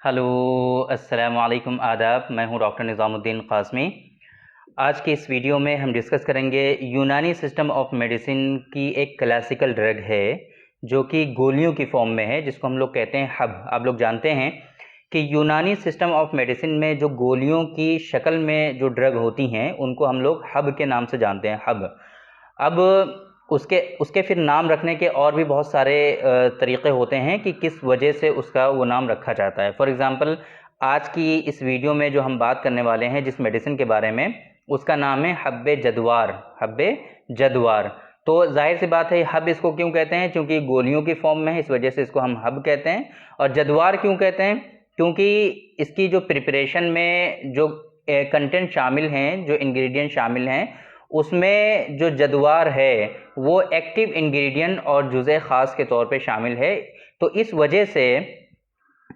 Hello, अस्सलाम वालेकुम, आदाब। मैं हूं डॉक्टर निज़ामुद्दीन क़ासमी। आज की इस वीडियो में हम डिस्कस करेंगे यूनानी सिस्टम ऑफ मेडिसिन की एक क्लासिकल ड्रग है जो कि गोलियों की फॉर्म में है, जिसको हम लोग कहते हैं हब। आप लोग जानते हैं कि यूनानी सिस्टम ऑफ मेडिसिन में जो गोलियों की शक्ल में जो ड्रग होती हैं उनको हम लोग हब के नाम से जानते हैं, हब। अब उसके उसके फिर नाम रखने के और भी बहुत सारे तरीक़े होते हैं कि किस वजह से उसका वो नाम रखा जाता है। फॉर एग्ज़ाम्पल, आज की इस वीडियो में जो हम बात करने वाले हैं जिस मेडिसिन के बारे में, उसका नाम है हब्बे जदवार, हब्बे जदवार। तो ज़ाहिर सी बात है, हब इसको क्यों कहते हैं? क्योंकि गोलियों की फॉर्म में है, इस वजह से इसको हम हब कहते हैं। और जदवार क्यों कहते हैं? क्योंकि इसकी जो प्रिपरेशन में जो कंटेंट शामिल हैं, जो इंग्रेडिएंट शामिल हैं, उसमें जो जदवार है वो एक्टिव इंग्रेडिएंट और जुज़े ख़ास के तौर पे शामिल है। तो इस वजह से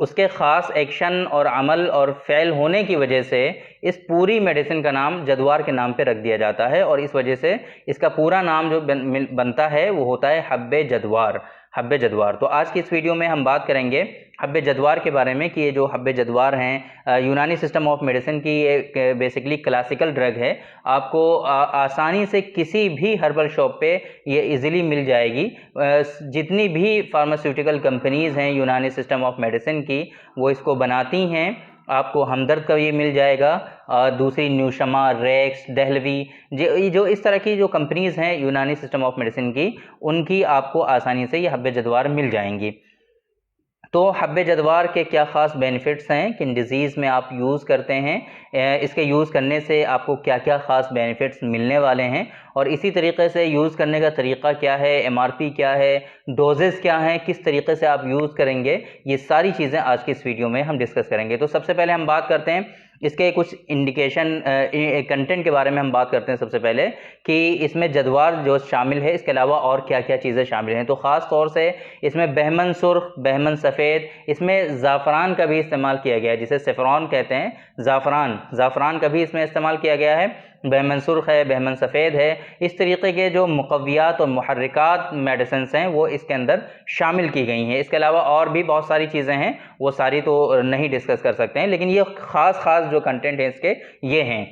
उसके ख़ास एक्शन और अमल और फ़ैल होने की वजह से इस पूरी मेडिसिन का नाम जदवार के नाम पे रख दिया जाता है, और इस वजह से इसका पूरा नाम जो बनता है वो होता है हब्बे जदवार, हब्बे जदवार। तो आज की इस वीडियो में हम बात करेंगे हब्बे जदवार के बारे में कि ये जो हब्बे जदवार हैं यूनानी सिस्टम ऑफ मेडिसिन की एक बेसिकली क्लासिकल ड्रग है। आपको आसानी से किसी भी हर्बल शॉप पे ये इजीली मिल जाएगी। जितनी भी फार्मास्यूटिकल कंपनीज़ हैं यूनानी सिस्टम ऑफ मेडिसिन की, वो इसको बनाती हैं। आपको हमदर्द का ये मिल जाएगा, दूसरी न्यूशमा, रेक्स, दहलवी, जो इस तरह की जो कंपनीज़ हैं यूनानी सिस्टम ऑफ मेडिसिन की, उनकी आपको आसानी से ये हब्बे जदवार मिल जाएंगी। तो हब्बे जदवार के क्या ख़ास बेनिफिट्स हैं, किन डिज़ीज़ में आप यूज़ करते हैं, इसके यूज़ करने से आपको क्या क्या ख़ास बेनिफिट्स मिलने वाले हैं, और इसी तरीके से यूज़ करने का तरीक़ा क्या है, एमआरपी क्या है, डोजेस क्या हैं, किस तरीके से आप यूज़ करेंगे, ये सारी चीज़ें आज की इस वीडियो में हम डिस्कस करेंगे। तो सबसे पहले हम बात करते हैं इसके कुछ इंडिकेशन कंटेंट के बारे में हम बात करते हैं सबसे पहले, कि इसमें जदवार जो शामिल है, इसके अलावा और क्या क्या चीज़ें शामिल हैं। तो ख़ास तौर से इसमें बहमन सुर्ख, बहमन सफ़ेद, इसमें ज़ाफ़रान का भी इस्तेमाल किया गया है, जिसे सेफ़रॉन कहते हैं, ज़ाफ़रान का भी इसमें इस्तेमाल किया गया है। बहमन सुर्ख है, बहमन सफ़ेद है। इस तरीके के जो मुक़व्वियात और मुहर्रिकात मेडिसिन्स हैं वो इसके अंदर शामिल की गई हैं। इसके अलावा और भी बहुत सारी चीज़ें हैं, वो सारी तो नहीं डिस्कस कर सकते हैं, लेकिन ये ख़ास जो कंटेंट है इसके ये हैं।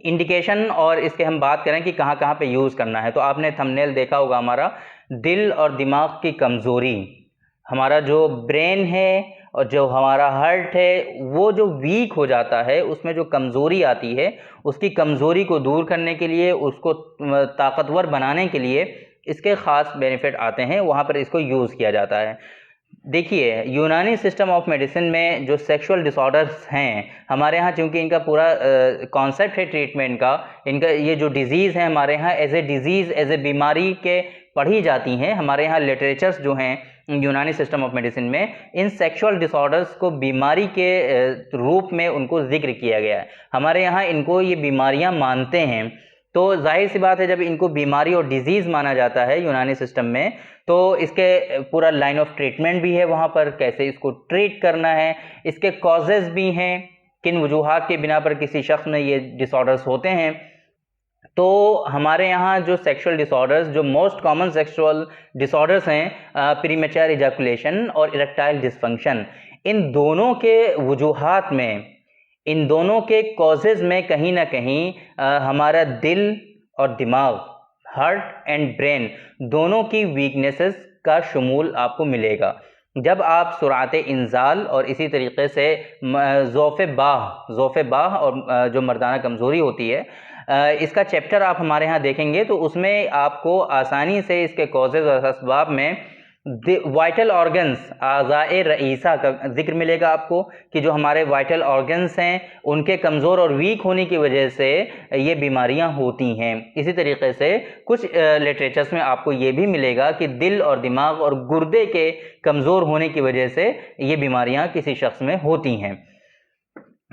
इंडिकेशन और इसके हम बात करें कि कहाँ कहाँ पे यूज़ करना है, तो आपने थंबनेल देखा होगा हमारा, दिल और दिमाग की कमज़ोरी, हमारा जो ब्रेन है और जो हमारा हार्ट है वो जो वीक हो जाता है, उसमें जो कमज़ोरी आती है, उसकी कमज़ोरी को दूर करने के लिए, उसको ताकतवर बनाने के लिए इसके ख़ास बेनिफिट आते हैं, वहाँ पर इसको यूज़ किया जाता है। देखिए, यूनानी सिस्टम ऑफ मेडिसिन में जो सेक्सुअल डिसऑर्डर्स हैं हमारे यहाँ, चूँकि इनका पूरा कॉन्सेप्ट है ट्रीटमेंट का, इनका ये जो डिज़ीज़ है हमारे यहाँ as a disease, as a बीमारी के पढ़ी जाती हैं। हमारे यहाँ लिटरेचर्स जो हैं यूनानी सिस्टम ऑफ मेडिसिन में, इन सेक्सुअल डिसऑर्डर्स को बीमारी के रूप में उनको जिक्र किया गया है। हमारे यहाँ इनको ये बीमारियाँ मानते हैं। तो जाहिर सी बात है, जब इनको बीमारी और डिजीज़ माना जाता है यूनानी सिस्टम में, तो इसके पूरा लाइन ऑफ ट्रीटमेंट भी है वहाँ पर, कैसे इसको ट्रीट करना है, इसके कॉजेज़ भी हैं, किन वजूहात के बिना पर किसी शख्स में ये डिसऑर्डर्स होते हैं। तो हमारे यहाँ जो सेक्सुअल डिसऑर्डर्स, जो मोस्ट कॉमन सेक्सुअल डिसऑर्डर्स हैं, प्रीमेच्योर इजैकुलेशन और इरेक्टाइल डिसफंक्शन, इन दोनों के वजूहात में, इन दोनों के कॉजेज़ में कहीं ना कहीं हमारा दिल और दिमाग, हार्ट एंड ब्रेन, दोनों की वीकनेसेस का शुमूल आपको मिलेगा। जब आप सुरात इंजाल और इसी तरीके से ज़ौफ़ बाह और जो मर्दाना कमज़ोरी होती है, इसका चैप्टर आप हमारे यहाँ देखेंगे तो उसमें आपको आसानी से इसके कॉजेज़ और असबाब में वाइटल ऑर्गन्स, आज़ाए रईसा का जिक्र मिलेगा आपको, कि जो हमारे वाइटल ऑर्गन्स हैं उनके कमज़ोर और वीक होने की वजह से ये बीमारियां होती हैं। इसी तरीके से कुछ लिटरेचर्स में आपको ये भी मिलेगा कि दिल और दिमाग और गुर्दे के कमज़ोर होने की वजह से ये बीमारियां किसी शख्स में होती हैं।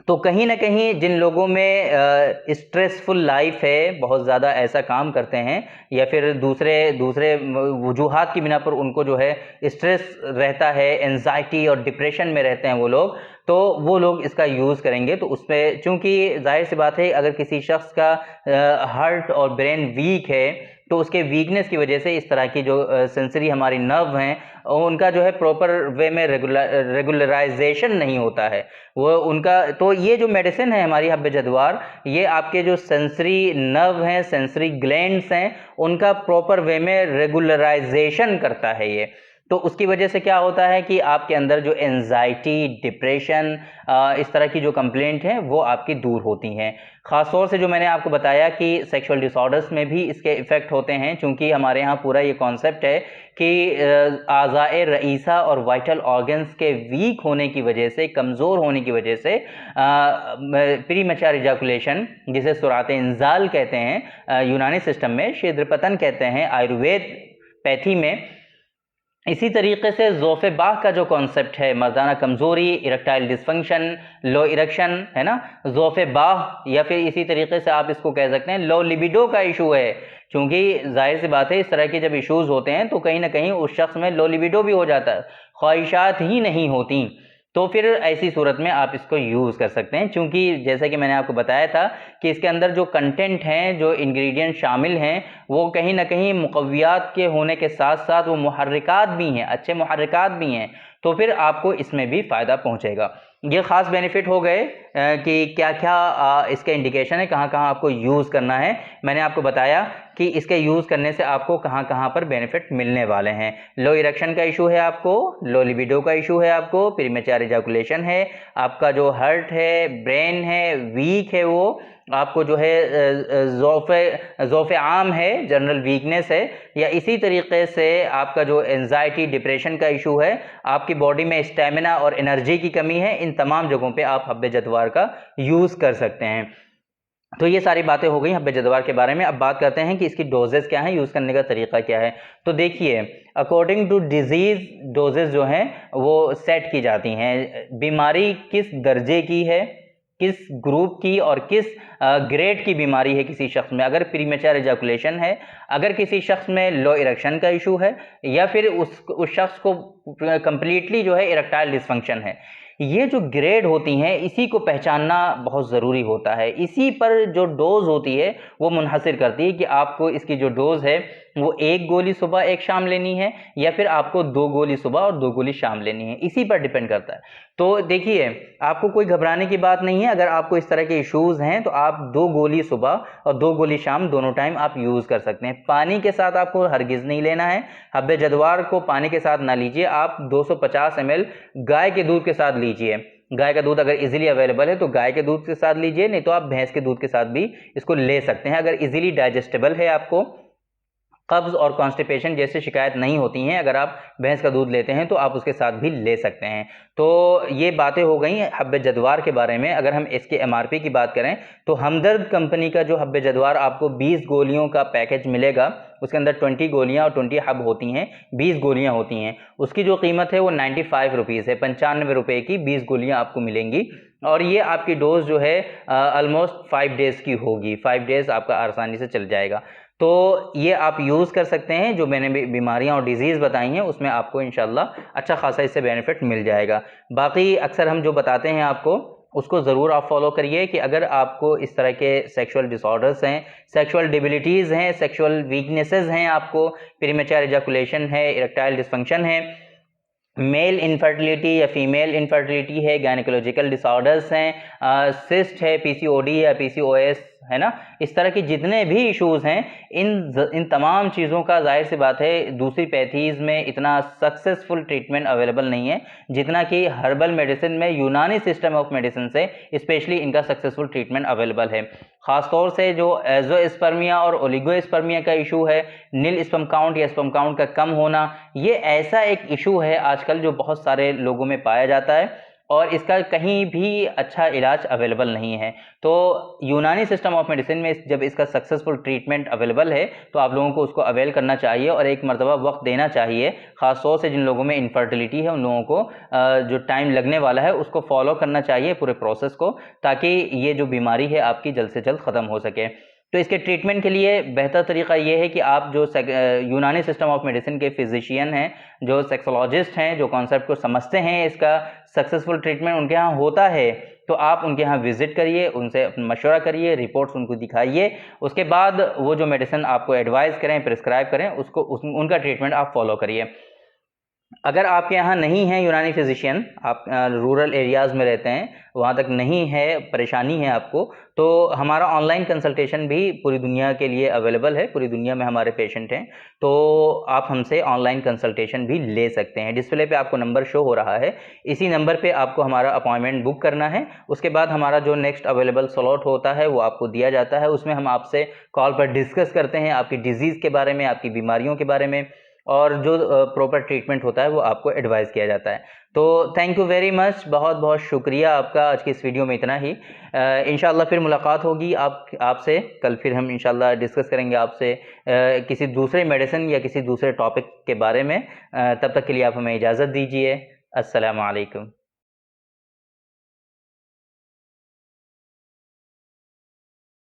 तो कहीं ना कहीं जिन लोगों में स्ट्रेसफुल लाइफ है, बहुत ज़्यादा ऐसा काम करते हैं, या फिर दूसरे वजूहात की बिना पर उनको जो है स्ट्रेस रहता है, एंजाइटी और डिप्रेशन में रहते हैं वो लोग, तो वो लोग इसका यूज़ करेंगे। तो उस पर चूँकि जाहिर सी बात है, अगर किसी शख्स का हार्ट और ब्रेन वीक है तो उसके वीकनेस की वजह से इस तरह की जो सेंसरी हमारी नर्व हैं उनका जो है प्रॉपर वे में रेगुलराइजेशन नहीं होता है वो उनका। तो ये जो मेडिसिन है हमारी हब्बे जद्वार, ये आपके जो सेंसरी नर्व हैं, सेंसरी ग्लैंड्स हैं, उनका प्रॉपर वे में रेगुलराइजेशन करता है ये। तो उसकी वजह से क्या होता है कि आपके अंदर जो एंजाइटी, डिप्रेशन, इस तरह की जो कंप्लेंट हैं वो आपकी दूर होती हैं। ख़ास तौर से जो मैंने आपको बताया कि सेक्सुअल डिसऑर्डर्स में भी इसके इफ़ेक्ट होते हैं, चूँकि हमारे यहाँ पूरा ये कॉन्सेप्ट है कि आज़ाए रईसा और वाइटल ऑर्गन्स के वीक होने की वजह से, कमज़ोर होने की वजह से प्री मैच्योर इजैकुलेशन, जिसे सुरात इंजाल कहते हैं यूनानी सिस्टम में, शीघ्रपतन कहते हैं आयुर्वेद पैथी में। इसी तरीके से ज़ोफ़े बाह का जो कॉन्सेप्ट है, मर्दाना कमज़ोरी, इरेक्टाइल डिसफंक्शन, लो इरेक्शन, है ना, ज़ोफ़े बाह, या फिर इसी तरीके से आप इसको कह सकते हैं लो लिबिडो का इशू है। क्योंकि जाहिर सी बात है इस तरह के जब इश्यूज़ होते हैं तो कहीं ना कहीं उस शख्स में लो लिबिडो भी हो जाता है, ख्वाहिशात ही नहीं होती। तो फिर ऐसी सूरत में आप इसको यूज़ कर सकते हैं, क्योंकि जैसे कि मैंने आपको बताया था कि इसके अंदर जो कंटेंट हैं, जो इंग्रेडिएंट शामिल हैं, वो कहीं ना कहीं मुक़व्वियात के होने के साथ साथ वो मुहर्रिकात भी हैं, अच्छे मुहर्रिकात भी हैं। तो फिर आपको इसमें भी फ़ायदा पहुंचेगा। ये ख़ास बेनिफिट हो गए कि क्या क्या इसके इंडिकेशन है, कहाँ कहाँ आपको यूज़ करना है। मैंने आपको बताया कि इसके यूज़ करने से आपको कहाँ कहाँ पर बेनिफिट मिलने वाले हैं। लो इरेक्शन का इशू है आपको, लो लिबिडो का इशू है आपको, प्रीमैच्योर इजैकुलेशन है, आपका जो हार्ट है, ब्रेन है, वीक है, वो आपको जो है ज़ोफ़े आम है, जनरल वीकनेस है, या इसी तरीके से आपका जो एंजाइटी, डिप्रेशन का इशू है, आपकी बॉडी में स्टेमिना और एनर्जी की कमी है, इन तमाम जगहों पे आप हब्बे जद्वार का यूज़ कर सकते हैं। तो ये सारी बातें हो गई हब्बे जद्वार के बारे में। अब बात करते हैं कि इसकी डोजेस क्या हैं, यूज़ करने का तरीका क्या है। तो देखिए, अकॉर्डिंग टू डिजीज़ डोजेस जो हैं वो सेट की जाती हैं। बीमारी किस दर्जे की है, किस ग्रुप की और किस ग्रेड की बीमारी है किसी शख्स में। अगर प्रीमैच्योर इजैकुलेशन है, अगर किसी शख्स में लो इरेक्शन का इशू है, या फिर उस शख्स को कंप्लीटली जो है इरेक्टाइल डिसफंक्शन है, ये जो ग्रेड होती हैं इसी को पहचानना बहुत ज़रूरी होता है। इसी पर जो डोज़ होती है वो मुनहसिर करती है कि आपको इसकी जो डोज़ है वो 1 गोली सुबह 1 शाम लेनी है, या फिर आपको 2 गोली सुबह और 2 गोली शाम लेनी है, इसी पर डिपेंड करता है। तो देखिए, आपको कोई घबराने की बात नहीं है। अगर आपको इस तरह के इश्यूज़ हैं तो आप 2 गोली सुबह और 2 गोली शाम दोनों टाइम आप यूज़ कर सकते हैं। पानी के साथ आपको हरगिज़ नहीं लेना है। हब्बे जद्वार को पानी के साथ ना लीजिए, आप 250 ml गाय के दूध के साथ लीजिए। गाय का दूध अगर इजीली अवेलेबल है तो गाय के दूध के साथ लीजिए, नहीं तो आप भैंस के दूध के साथ भी इसको ले सकते हैं। अगर इजीली डाइजेस्टेबल है, आपको कब्ज़ और कॉन्स्टिपेशन जैसी शिकायत नहीं होती हैं, अगर आप भैंस का दूध लेते हैं तो आप उसके साथ भी ले सकते हैं। तो ये बातें हो गई हब्बे जद्वार के बारे में। अगर हम इसके एमआरपी की बात करें तो हमदर्द कंपनी का जो हब्बे जद्वार आपको 20 गोलियों का पैकेज मिलेगा, उसके अंदर 20 गोलियां और 20 हब होती हैं, 20 गोलियां होती हैं। उसकी जो कीमत है वो 95 रुपीज़ है, 95 रुपये की 20 गोलियां आपको मिलेंगी। और ये आपकी डोज जो है ऑलमोस्ट 5 डेज़ की होगी। 5 डेज़ आपका आसानी से चल जाएगा। तो ये आप यूज़ कर सकते हैं। जो मैंने बीमारियां और डिजीज़ बताई हैं उसमें आपको इंशाल्लाह अच्छा खासा इससे बेनिफिट मिल जाएगा। बाकी अक्सर हम जो बताते हैं आपको, उसको ज़रूर आप फॉलो करिए कि अगर आपको इस तरह के सेक्सुअल डिसऑर्डर्स हैं, सेक्सुअल डिबिलिटीज़ हैं, सेक्सुअल वीकनेसेस हैं, आपको प्रीमैच्योर इजैकुलेशन है, इरेक्टाइल डिसफंक्शन है, मेल इनफर्टिलिटी या फीमेल इनफर्टिलिटी है, गायनेकोलॉजिकल डिसऑर्डर्स हैं, सिस्ट है, पीसीओडी या पीसीओएस है ना, इस तरह की जितने भी इश्यूज़ हैं, इन तमाम चीज़ों का जाहिर सी बात है दूसरी पैथीज़ में इतना सक्सेसफुल ट्रीटमेंट अवेलेबल नहीं है जितना कि हर्बल मेडिसिन में, यूनानी सिस्टम ऑफ मेडिसिन से स्पेशली इनका सक्सेसफुल ट्रीटमेंट अवेलेबल है। ख़ासतौर से जो एजोस्पर्मिया और ओलिगोस्पर्मिया का इशू है, नील स्पर्म काउंट या स्पर्म काउंट का कम होना, ये ऐसा एक इशू है आजकल जो बहुत सारे लोगों में पाया जाता है और इसका कहीं भी अच्छा इलाज अवेलेबल नहीं है। तो यूनानी सिस्टम ऑफ मेडिसिन में जब इसका सक्सेसफुल ट्रीटमेंट अवेलेबल है तो आप लोगों को उसको अवेल करना चाहिए और एक मरतबा वक्त देना चाहिए। ख़ास तौर से जिन लोगों में इनफर्टिलिटी है उन लोगों को जो टाइम लगने वाला है उसको फॉलो करना चाहिए पूरे प्रोसेस को, ताकि ये जो बीमारी है आपकी जल्द से जल्द ख़त्म हो सके। तो इसके ट्रीटमेंट के लिए बेहतर तरीका ये है कि आप जो यूनानी सिस्टम ऑफ मेडिसिन के फिजिशियन हैं, जो सेक्सोलॉजिस्ट हैं, जो कॉन्सेप्ट को समझते हैं, इसका सक्सेसफुल ट्रीटमेंट उनके यहाँ होता है, तो आप उनके यहाँ विजिट करिए, उनसे मशवरा करिए, रिपोर्ट्स उनको दिखाइए। उसके बाद वो जो मेडिसिन आपको एडवाइस करें, प्रिस्क्राइब करें, उनका ट्रीटमेंट आप फॉलो करिए। अगर आपके यहाँ नहीं है यूनानी फिजिशियन, आप रूरल एरियाज़ में रहते हैं, वहाँ तक नहीं है, परेशानी है आपको, तो हमारा ऑनलाइन कंसल्टेशन भी पूरी दुनिया के लिए अवेलेबल है। पूरी दुनिया में हमारे पेशेंट हैं, तो आप हमसे ऑनलाइन कंसल्टेशन भी ले सकते हैं। डिस्प्ले पे आपको नंबर शो हो रहा है, इसी नंबर पे आपको हमारा अपॉइंटमेंट बुक करना है। उसके बाद हमारा जो नेक्स्ट अवेलेबल स्लॉट होता है वो आपको दिया जाता है। उसमें हम आपसे कॉल पर डिस्कस करते हैं आपकी डिजीज़ के बारे में, आपकी बीमारियों के बारे में, और जो प्रॉपर ट्रीटमेंट होता है वो आपको एडवाइस किया जाता है। तो थैंक यू वेरी मच, बहुत बहुत शुक्रिया आपका। आज की इस वीडियो में इतना ही। इंशाल्लाह फिर मुलाकात होगी आपसे कल। फिर हम इंशाल्लाह डिस्कस करेंगे आपसे किसी दूसरे मेडिसिन या किसी दूसरे टॉपिक के बारे में। तब तक के लिए आप हमें इजाज़त दीजिए। अस्सलामु अलैकुम।